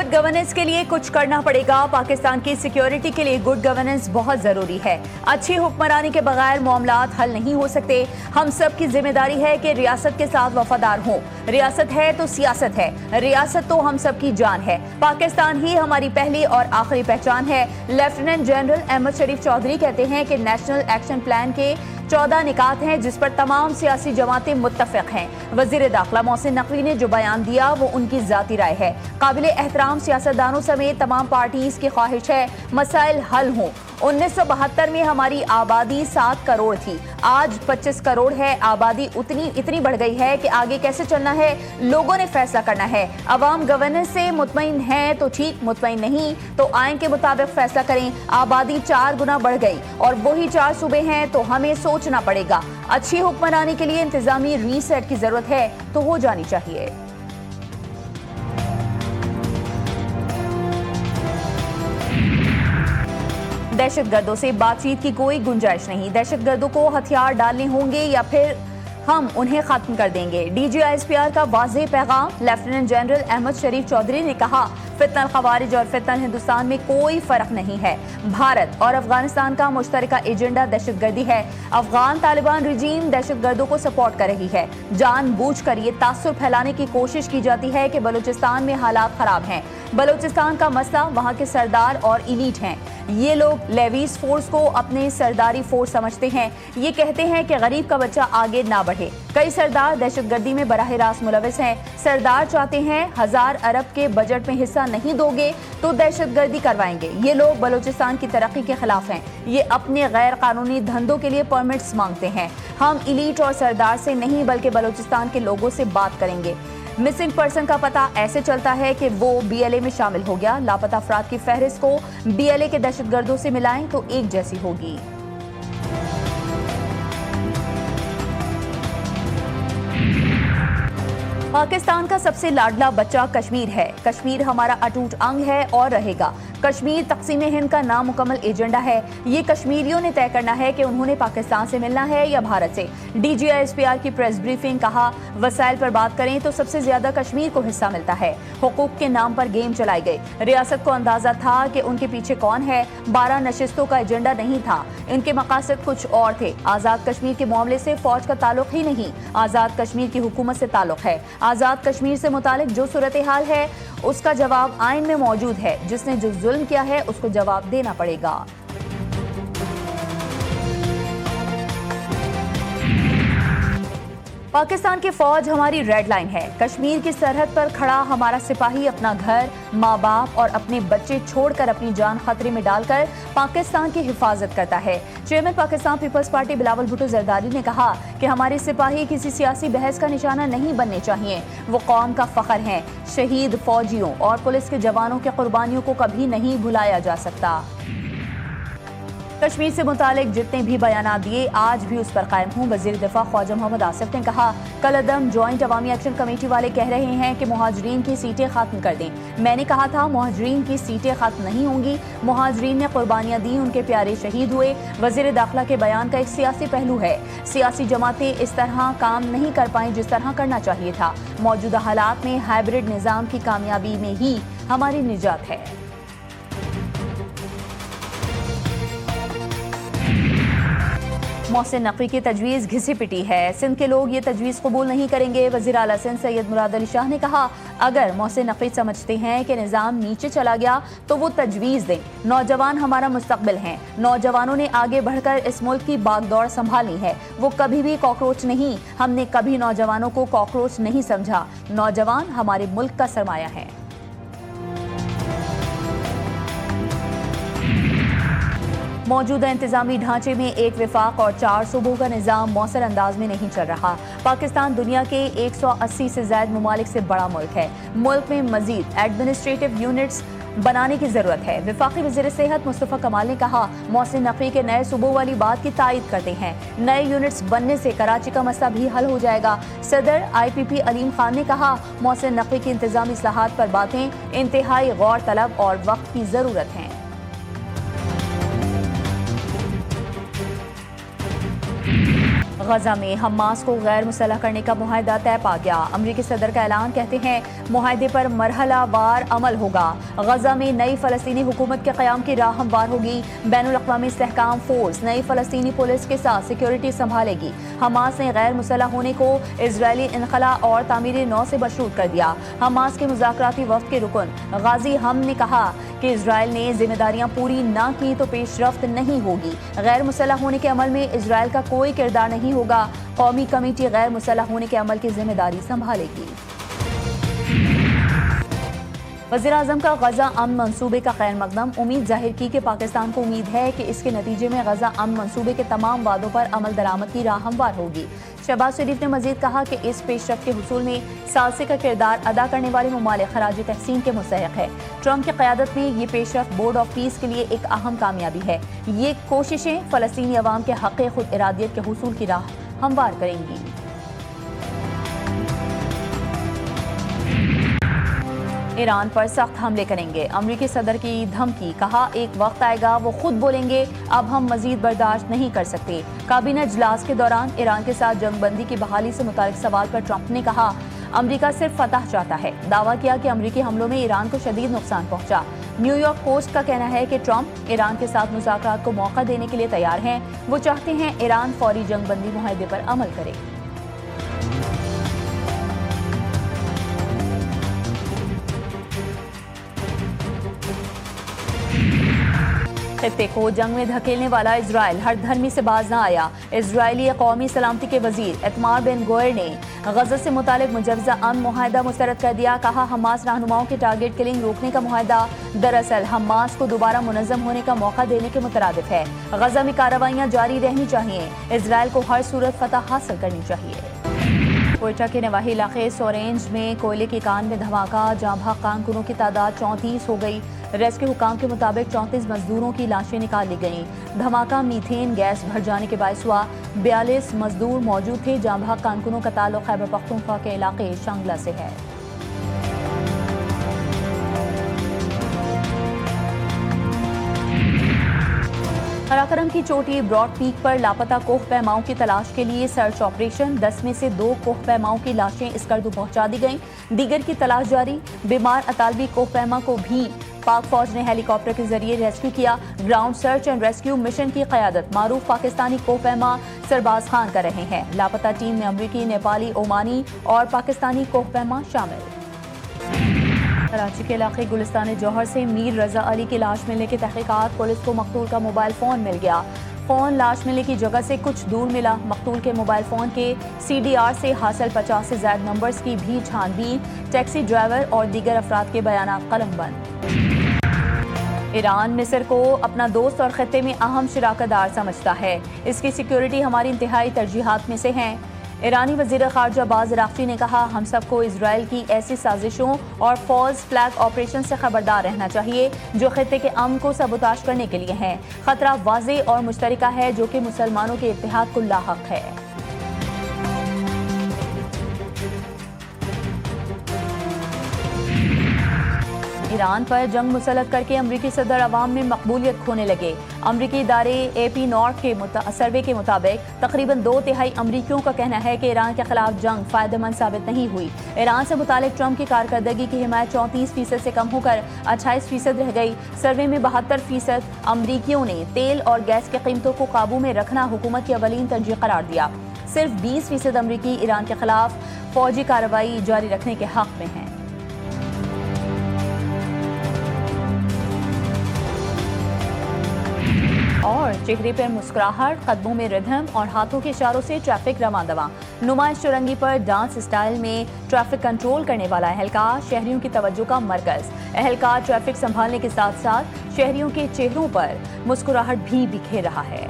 Good governance के लिए कुछ करना पड़ेगा। पाकिस्तान की सिक्योरिटी के लिए गुड गवर्नेंस बहुत ज़रूरी है। अच्छी हुक्मरानी के बगैर मामलात हल नहीं हो सकते। हम सब की जिम्मेदारी है कि रियासत के साथ वफादार हों। रियासत है तो सियासत है, रियासत तो हम सब की जान है। पाकिस्तान ही हमारी पहली और आखिरी पहचान है। लेफ्टिनेंट जनरल अहमद शरीफ चौधरी कहते हैं कि नेशनल एक्शन प्लान के 14 निकात हैं जिस पर तमाम सियासी जमातें मुत्तफिक हैं। वज़ीर दाखिला मोहसिन नकवी ने जो बयान दिया वो उनकी ज़ाती राय है। काबिल एहतराम सियासतदानों समेत तमाम पार्टीज की ख्वाहिश है मसाइल हल हों। 1972 में हमारी आबादी 7 करोड़ थी, आज 25 करोड़ है। आबादी इतनी बढ़ गई है कि आगे कैसे चलना है लोगों ने फैसला करना है। अवाम गवर्नेंस से मुतमईन है तो ठीक, मुतमईन नहीं तो आइन के मुताबिक फैसला करें। आबादी 4 गुना बढ़ गई और वही 4 सूबे हैं तो हमें सोचना पड़ेगा। अच्छी हुक्मरानी के लिए इंतजामी रीसेट की जरूरत है तो हो जानी चाहिए। दहशतगर्दों से बातचीत की कोई गुंजाइश नहीं। दहशतगर्दों को हथियार डालने होंगे या फिर हम उन्हें खत्म कर देंगे। DGISPR का वाज़ेह पैगाम। लेफ्टिनेंट जनरल अहमद शरीफ चौधरी ने कहा, फितनल खवारिज और फितनल हिंदुस्तान में कोई फर्क नहीं है। भारत और अफगानिस्तान का मुश्तरका एजेंडा दहशतगर्दी है। अफगान तालिबान रजीम दहशतगर्दों को सपोर्ट कर रही है। जानबूझकर ये तासुर फैलाने की कोशिश की जाती है कि बलूचिस्तान में हालात खराब हैं। बलूचिस्तान का मसला वहाँ के सरदार और इलीट हैं। ये लोग लेवीज फोर्स को अपने सरदारी फोर्स समझते हैं। ये कहते हैं कि गरीब का बच्चा आगे ना बढ़े। कई सरदार दहशतगर्दी में बराह रास्त मुलविस हैं। सरदार चाहते हैं 1000 अरब के बजट में हिस्सा नहीं दोगे तो दहशतगर्दी करवाएंगे। ये लोग बलूचिस्तान की तरक्की के खिलाफ हैं। ये अपने गैर कानूनी धंधों के लिए परमिट्स मांगते हैं। हम इलीट और सरदार से नहीं बल्कि बलूचिस्तान के लोगों से बात करेंगे। मिसिंग पर्सन का पता ऐसे चलता है कि वो BLA में शामिल हो गया। लापता अफराद की फहरिस्त को BLA के दहशतगर्दों से मिलाएं तो एक जैसी होगी। पाकिस्तान का सबसे लाडला बच्चा कश्मीर है। कश्मीर हमारा अटूट अंग है और रहेगा। कश्मीर तक़सीम हिंद का नामुकम्मल एजेंडा है। ये कश्मीरियों ने तय करना है कि उन्होंने पाकिस्तान से मिलना है या भारत से। DGISPR की प्रेस ब्रीफिंग। कहा, वसाइल पर बात करें तो सबसे ज्यादा कश्मीर को हिस्सा मिलता है। हुकूक के नाम पर गेम चलाई गई। रियासत को अंदाजा था कि उनके पीछे कौन है। 12 नशिस्तों का एजेंडा नहीं था, इनके मकासद कुछ और थे। आज़ाद कश्मीर के मामले से फौज का ताल्लुक ही नहीं, आज़ाद कश्मीर की हुकूमत से ताल्लुक है। आज़ाद कश्मीर से मुतालिक जो सूरत हाल है उसका जवाब आइन में मौजूद है। जिसने जो जुल्म किया है उसको जवाब देना पड़ेगा। पाकिस्तान की फौज हमारी रेड लाइन है। कश्मीर की सरहद पर खड़ा हमारा सिपाही अपना घर, माँ बाप और अपने बच्चे छोड़कर अपनी जान खतरे में डालकर पाकिस्तान की हिफाजत करता है। चेयरमैन पाकिस्तान पीपल्स पार्टी बिलावल भुट्टो जरदारी ने कहा कि हमारे सिपाही किसी सियासी बहस का निशाना नहीं बनने चाहिए। वो कौम का फख्र हैं। शहीद फौजियों और पुलिस के जवानों की कुर्बानियों को कभी नहीं भुलाया जा सकता। कश्मीर से मुतालिक जितने भी बयानात दिए आज भी उस पर कायम हूँ। वज़ीर दिफा ख्वाजा मोहम्मद आसिफ ने कहा, कल अदम जॉइंट अवामी एक्शन कमेटी वाले कह रहे हैं कि मुहाजिरीन की सीटें खत्म कर दें। मैंने कहा था मुहाजिरीन की सीटें खत्म नहीं होंगी। मुहाजिरीन ने कुर्बानियाँ दी, उनके प्यारे शहीद हुए। वज़ीर दाखिला के बयान का एक सियासी पहलू है। सियासी जमातें इस तरह काम नहीं कर पाएं जिस तरह करना चाहिए था। मौजूदा हालात में हाइब्रिड निज़ाम की कामयाबी में ही हमारी निजात है। मोहसिन नकवी की तजवीज़ घिसी पिटी है। सिंध के लोग ये तजवीज़ कबूल नहीं करेंगे। वज़ीर आला सिंध सैयद मुराद अली शाह ने कहा, अगर मोहसिन नकवी समझते हैं कि निज़ाम नीचे चला गया तो वो तजवीज़ दें। नौजवान हमारा मुस्तकबिल हैं। नौजवानों ने आगे बढ़कर इस मुल्क की बागदौड़ संभालनी है। वो कभी भी कॉकरोच नहीं। हमने कभी नौजवानों को कॉकरोच नहीं समझा। नौजवान हमारे मुल्क का सरमाया है। मौजूदा इंतजामी ढांचे में एक विफाक और 4 सूबों का निज़ाम मौसर अंदाज में नहीं चल रहा। पाकिस्तान दुनिया के 180 से ज़ायद ममालिक से बड़ा मुल्क है। मुल्क में मजीद एडमिनिस्ट्रेटिव यूनिट्स बनाने की ज़रूरत है। वफाकी वज़ीर सेहत मुस्तफ़ा कमाल ने कहा, मोहसिन नकवी के नए सूबों वाली बात की तायद करते हैं। नए यूनिट्स बनने से कराची का मसला भी हल हो जाएगा। सदर IPP अलीम खान ने कहा, मोहसिन नकवी की इंतजामी इस्लाहात पर बातें इंतहाई गौर तलब और वक्त की ज़रूरत है। غزہ میں حماس کو غیر مسلح کرنے کا معاہدہ طے پا گیا۔ امریکی صدر کا اعلان، کہتے ہیں معاہدے پر مرحلہ وار عمل ہوگا۔ غزہ میں نئی فلسطینی حکومت کے قیام کی راہ ہموار ہوگی۔ بین الاقوامی استحکام فورس نئی فلسطینی پولیس کے ساتھ سیکیورٹی سنبھالے گی۔ حماس نے غیر مسلح ہونے کو اسرائیلی انخلا اور تعمیر نو سے مشروط کر دیا۔ حماس کے مذاکراتی وفد کے رکن غازی ہم نے کہا کہ اسرائیل نے ذمہ داریاں پوری نہ کی تو پیش رفت نہیں ہوگی۔ غیر مسلح ہونے کے عمل میں اسرائیل کا کوئی کردار نہیں ہوگا۔ قومی کمیٹی غیر مسلح ہونے کے عمل کی ذمہ داری سنبھالے گی۔ وزیراعظم کا غزہ امن منصوبے کا خیر مقدم، امید ظاہر کی کہ پاکستان کو امید ہے کہ اس کے نتیجے میں غزہ امن منصوبے کے تمام وعدوں پر عمل درآمد کی راہ ہموار ہوگی۔ شہباز شریف نے مزید کہا کہ اس پیش رفت کے حصول میں ثالثی کا کردار ادا کرنے والے ممالک خراج تحسین کے مستحق ہے۔ ٹرمپ کی قیادت میں یہ پیش رفت بورڈ آف پیس کے لیے ایک اہم کامیابی ہے۔ یہ کوششیں فلسطینی عوام کے حق خود ارادیت کے حصول کی راہ ہموار کریں گی۔ ایران پر سخت حملے کریں گے، امریکی صدر کی دھمکی، کہا ایک وقت آئے گا وہ خود بولیں گے اب ہم مزید برداشت نہیں کر سکتے۔ کابینہ اجلاس کے دوران ایران کے ساتھ جنگ بندی کی بحالی سے متعلق سوال پر ٹرمپ نے کہا امریکہ صرف فتح چاہتا ہے۔ دعویٰ کیا کہ امریکی حملوں میں ایران کو شدید نقصان پہنچا۔ نیو یارک پوسٹ کا کہنا ہے کہ ٹرمپ ایران کے ساتھ مذاکرات کو موقع دینے کے لیے تیار ہیں۔ وہ چاہتے ہیں ایران فوری جنگ بندی معاہدے پر عمل کرے۔ خطے کو جنگ میں دھکیلنے والا اسرائیل ہر دھرمی سے باز نہ آیا۔ اسرائیلی قومی سلامتی کے وزیر ایتمار بن گوئر نے غزہ سے متعلق مجوزہ امن معاہدہ مسترد کر دیا۔ کہا حماس رہنماؤں کے ٹارگٹ کلنگ روکنے کا معاہدہ دراصل حماس کو دوبارہ منظم ہونے کا موقع دینے کے مترادف ہے۔ غزہ میں کارروائیاں جاری رہنی چاہیے، اسرائیل کو ہر صورت فتح حاصل کرنی چاہیے۔ کوئٹہ کے نواحی علاقے سورینج میں کوئلے کی کان میں دھماکہ، جاں بحق کارکنوں کی تعداد 34 ہو گئی۔ ریسکیو حکام کے مطابق 34 مزدوروں کی لاشیں نکال لی گئیں۔ دھماکہ میتھین گیس بھر جانے کے باعث ہوا۔ 42 مزدور موجود تھے۔ جاں بحق کارکنوں کا تعلق خیبر پختونخوا کے علاقے شانگلہ سے ہے۔ قراقرم کی چوٹی براڈ پیک پر لاپتہ کوہ پیماؤں کی تلاش کے لیے سرچ آپریشن، 10 میں سے 2 کوہ پیماؤں کی لاشیں اسکردو پہنچا دی گئیں، دیگر کی تلاش جاری۔ بیمار اطالوی کوہ پیما کو بھی پاک فوج نے ہیلی کاپٹر کے ذریعے ریسکیو کیا۔ Ground search and rescue mission کی قیادت معروف پاکستانی کوہ پیما سرباز خان کر رہے ہیں۔ لاپتہ ٹیم میں امریکی، نیپالی، اومانی اور پاکستانی کوہ پیما شامل۔ کراچی کے علاقے گلستان جوہر سے میر رضا علی کی لاش ملنے کی تحقیقات، پولیس کو مقتول کا موبائل فون مل گیا۔ فون لاش ملنے کی جگہ سے کچھ دور ملا۔ مقتول کے موبائل فون کے CDR سے حاصل 50 سے زائد نمبرز کی بھی چھان بین، ٹیکسی ڈرائیور اور دیگر افراد کے بیانات قلم بند۔ ایران مصر کو اپنا دوست اور خطے میں اہم شراکت دار سمجھتا ہے، اس کی سیکیورٹی ہماری انتہائی ترجیحات میں سے ہیں۔ ایرانی وزیر خارجہ باز عراقچی نے کہا ہم سب کو اسرائیل کی ایسی سازشوں اور فالس فلیگ آپریشن سے خبردار رہنا چاہیے جو خطے کے امن کو سبوتاژ کرنے کے لیے ہیں۔ خطرہ واضح اور مشترکہ ہے جو کہ مسلمانوں کے اتحاد کو لاحق ہے۔ ایران پر جنگ مسلط کر کے امریکی صدر عوام میں مقبولیت کھونے لگے۔ امریکی ادارے AP نارتھ کے سروے کے مطابق تقریباً 2/3 امریکیوں کا کہنا ہے کہ ایران کے خلاف جنگ فائدہ مند ثابت نہیں ہوئی۔ ایران سے متعلق ٹرمپ کی کارکردگی کی حمایت 34% سے کم ہو کر 28% رہ گئی۔ سروے میں 72% امریکیوں نے تیل اور گیس کی قیمتوں کو قابو میں رکھنا حکومت کی اولین ترجیح قرار دیا۔ صرف 20% امریکی ایران کے خلاف فوجی کارروائی جاری رکھنے کے حق میں ہیں۔ اور چہرے پر مسکراہٹ، قدموں میں ردھم اور ہاتھوں کے اشاروں سے ٹریفک رواں دواں۔ نمائش چورنگی پر ڈانس سٹائل میں ٹریفک کنٹرول کرنے والا اہلکار شہریوں کی توجہ کا مرکز۔ اہلکار ٹریفک سنبھالنے کے ساتھ ساتھ شہریوں کے چہروں پر مسکراہٹ بھی بکھیر رہا ہے۔